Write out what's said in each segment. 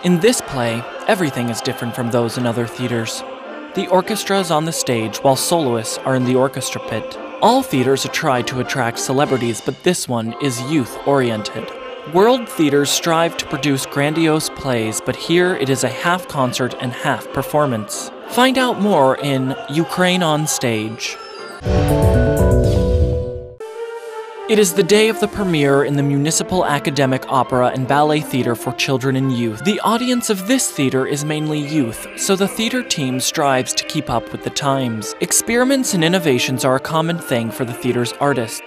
In this play, everything is different from those in other theaters. The orchestra is on the stage while soloists are in the orchestra pit. All theaters try to attract celebrities, but this one is youth-oriented. World theaters strive to produce grandiose plays, but here it is a half concert and half performance. Find out more in Ukraine on Stage. It is the day of the premiere in the Municipal Academic Opera and Ballet Theatre for Children and Youth. The audience of this theatre is mainly youth, so the theatre team strives to keep up with the times. Experiments and innovations are a common thing for the theatre's artists.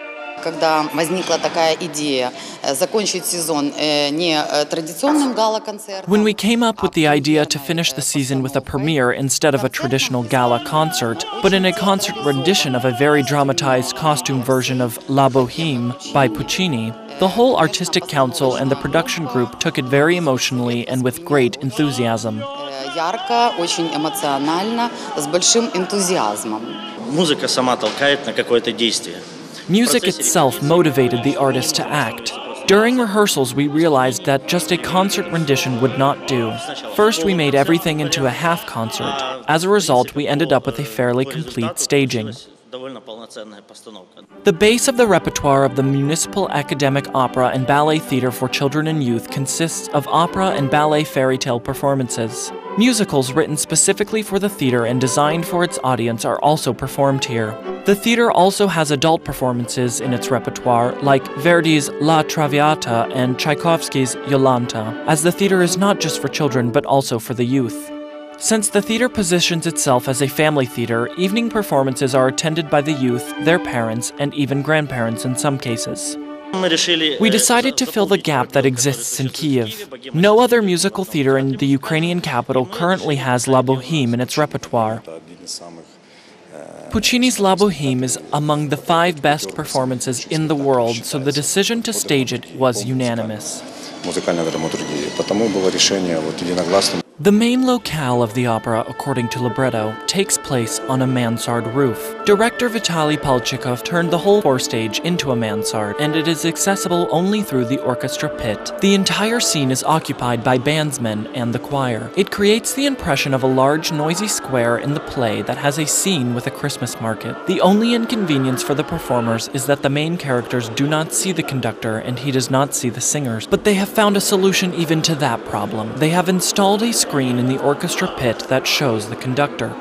Когда возникла такая идея закончить сезон не традиционным гала-концертом. When we came up with the idea to finish the season with a premiere instead of a traditional gala concert, but in a concert rendition of a very dramatized costume version of La Boheme by Puccini, the whole artistic council and the production group took it very emotionally and with great enthusiasm. Ярко, очень эмоционально, с большим энтузиазмом. Музыка сама толкает на какое-то действие. Music itself motivated the artists to act. During rehearsals, we realized that just a concert rendition would not do. First, we made everything into a half concert. As a result, we ended up with a fairly complete staging. The base of the repertoire of the Municipal Academic Opera and Ballet Theatre for Children and Youth consists of opera and ballet fairy tale performances. Musicals written specifically for the theatre and designed for its audience are also performed here. The theatre also has adult performances in its repertoire, like Verdi's La Traviata and Tchaikovsky's Yolanta, as the theatre is not just for children but also for the youth. Since the theatre positions itself as a family theatre, evening performances are attended by the youth, their parents, and even grandparents in some cases. We decided to fill the gap that exists in Kiev. No other musical theatre in the Ukrainian capital currently has La Boheme in its repertoire. Puccini's La Boheme is among the 5 best performances in the world, so the decision to stage it was unanimous. The main locale of the opera, according to libretto, takes place on a mansard roof. Director Vitaly Palchikov turned the whole forestage into a mansard, and it is accessible only through the orchestra pit. The entire scene is occupied by bandsmen and the choir. It creates the impression of a large, noisy square in the play that has a scene with a Christmas market. The only inconvenience for the performers is that the main characters do not see the conductor and he does not see the singers. But they have found a solution even to that problem. They have installed a screen in the orchestra pit that shows the conductor.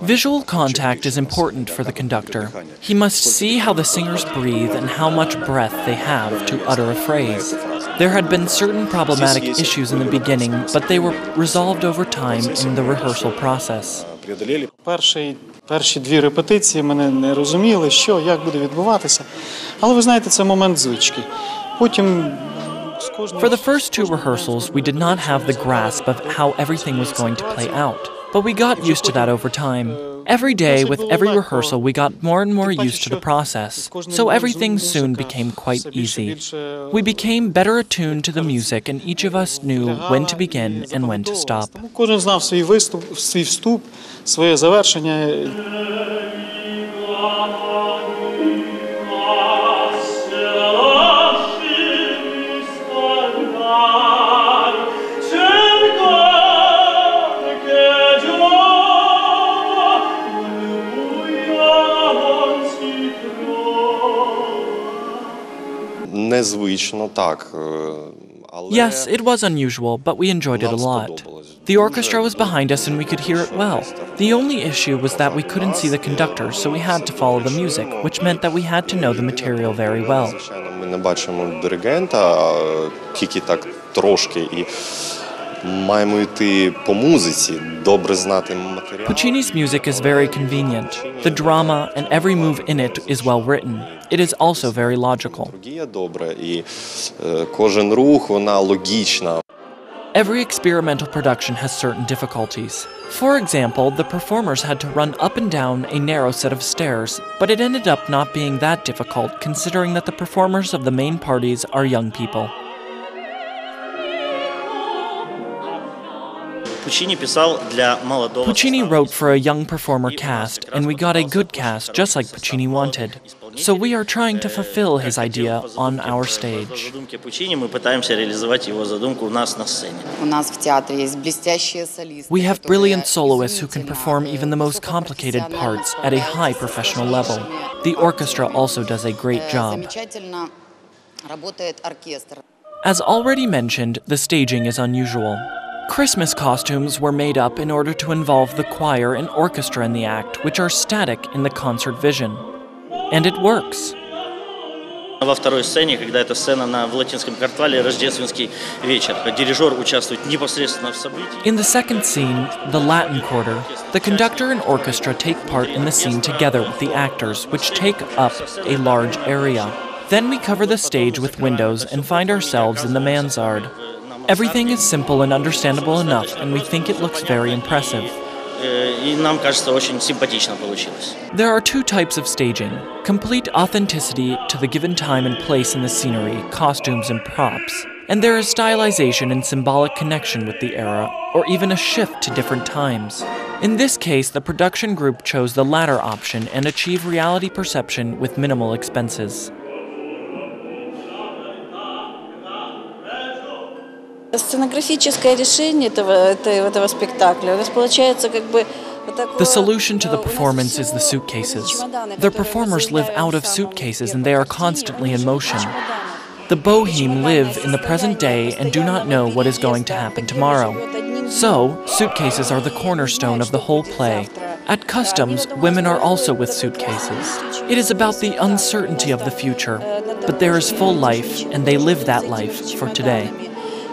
Visual contact is important for the conductor. He must see how the singers breathe and how much breath they have to utter a phrase. There had been certain problematic issues in the beginning, but they were resolved over time in the rehearsal process. Перші 2 репетиції мене не розуміли, що, як буде відбуватися. Але ви знаєте, це момент звички. Потім For the first 2 rehearsals, we did not have the grasp of how everything was going to play out. But we got used to that over time. Every day, with every rehearsal, we got more and more used to the process, so everything soon became quite easy. We became better attuned to the music, and each of us knew when to begin and when to stop. Кожен знав свій вступ, своє завершення. Yes, it was unusual, but we enjoyed it a lot. The orchestra was behind us and we could hear it well. The only issue was that we couldn't see the conductor, so we had to follow the music, which meant that we had to know the material very well. Puccini's music is very convenient. The drama and every move in it is well written. It is also very logical. Every experimental production has certain difficulties. For example, the performers had to run up and down a narrow set of stairs, but it ended up not being that difficult considering that the performers of the main parties are young people. Puccini wrote for a young performer cast, and we got a good cast just like Puccini wanted. So we are trying to fulfill his idea on our stage. Задумке Пучини мы пытаемся реализовать его задумку у нас на сцене. У нас в театре есть блестящие солисты. We have brilliant soloists who can perform even the most complicated parts at a high professional level. The orchestra also does a great job. Замечательно работает оркестр. As already mentioned, the staging is unusual. Christmas costumes were made up in order to involve the choir and orchestra in the act, which are static in the concert vision. And it works. Во второй сцене, когда эта сцена в латинском квартале, рождественский вечер, дирижер участвует непосредственно в событии. In the second scene, the Latin quarter, the conductor and orchestra take part in the scene together with the actors, which take up a large area. Then we cover the stage with windows and find ourselves in the mansard. Everything is simple and understandable enough, and we think it looks very impressive. И нам кажется, очень симпатично получилось. There are two types of staging: complete authenticity to the given time and place in the scenery, costumes, and props. And there is stylization and symbolic connection with the era, or even a shift to different times. In this case, the production group chose the latter option and achieved reality perception with minimal expenses. Сценографическое решение этого спектакля у нас получается как бы вот такое. The solution to the performance is the suitcases. The performers live out of suitcases and they are constantly in motion. The Boheme live in the present day and do not know what is going to happen tomorrow. So, suitcases are the cornerstone of the whole play. At Customs, women are also with suitcases. It is about the uncertainty of the future, but there is full life and they live that life for today.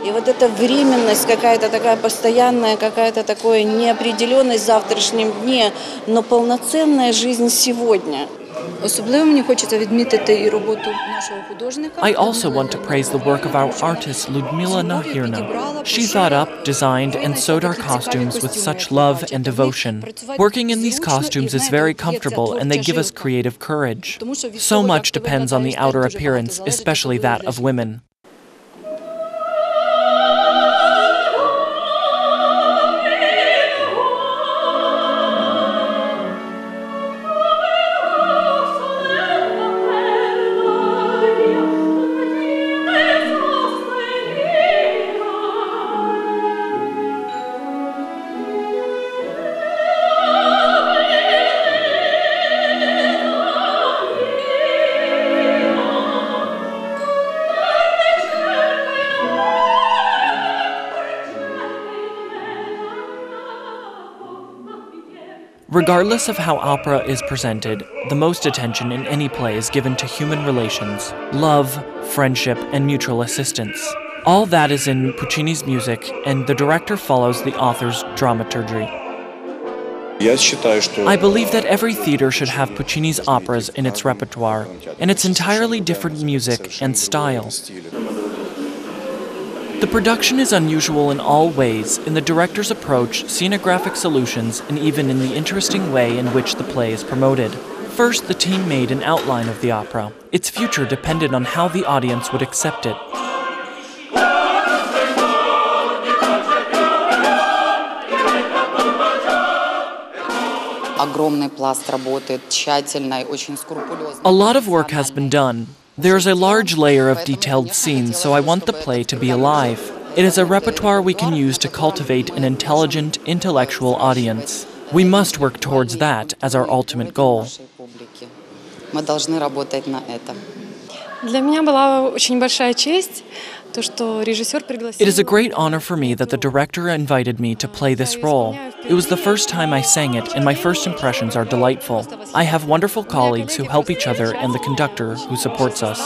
И вот эта временность, какая-то такая постоянная, какая-то такая неопределенность в завтрашнем дне, но полноценная жизнь сегодня. Особливо мені хочеться відмітити і роботу нашого художника. I also want to praise the work of our artist Ludmila Nahirna. She thought up, designed, and sewed our costumes with such love and devotion. Working in these costumes is very comfortable and they give us creative courage. So much depends on the outer appearance, especially that of women. Regardless of how opera is presented, the most attention in any play is given to human relations, love, friendship, and mutual assistance. All that is in Puccini's music, and the director follows the author's dramaturgy. I believe that every theater should have Puccini's operas in its repertoire, and it's entirely different music and style. The production is unusual in all ways, in the director's approach, scenographic solutions, and even in the interesting way in which the play is promoted. First, the team made an outline of the opera. Its future depended on how the audience would accept it. Огромный пласт работы, тщательной, очень скрупулезной. A lot of work has been done. There's a large layer of detailed scenes, so I want the play to be alive. It is a repertoire we can use to cultivate an intelligent, intellectual audience. We must work towards that as our ultimate goal. Мы должны работать на этом. Для меня была очень большая честь то, что режиссер пригласил. It is a great honor for me that the director invited me to play this role. It was the first time I sang it, and my first impressions are delightful. I have wonderful colleagues who help each other and the conductor who supports us.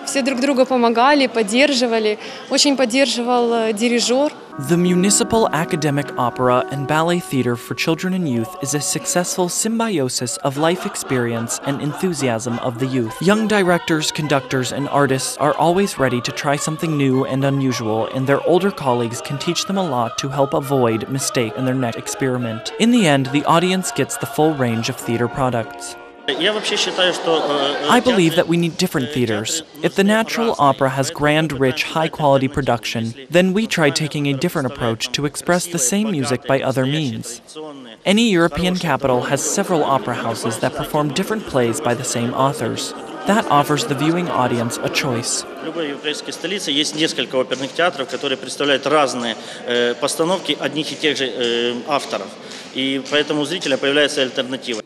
Все друг друга помогали, поддерживали. Очень поддерживал дирижер. The Municipal Academic Opera and Ballet Theater for Children and Youth is a successful symbiosis of life experience and enthusiasm of the youth. Young directors, conductors, and artists are always ready to try something new and unusual, and their older colleagues can teach them a lot to help avoid mistake in their next experiment. In the end, the audience gets the full range of theater products. I believe that we need different theaters. If the National Opera has grand, rich, high-quality production, then we try taking a different approach to express the same music by other means. Any European capital has several opera houses that perform different plays by the same authors. That offers the viewing audience a choice. В любой европейской столице есть несколько оперных театров, которые представляют разные постановки одних и тех же авторов. И поэтому у зрителя появляется альтернатива.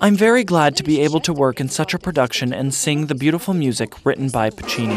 I'm very glad to be able to work in such a production and sing the beautiful music written by Puccini.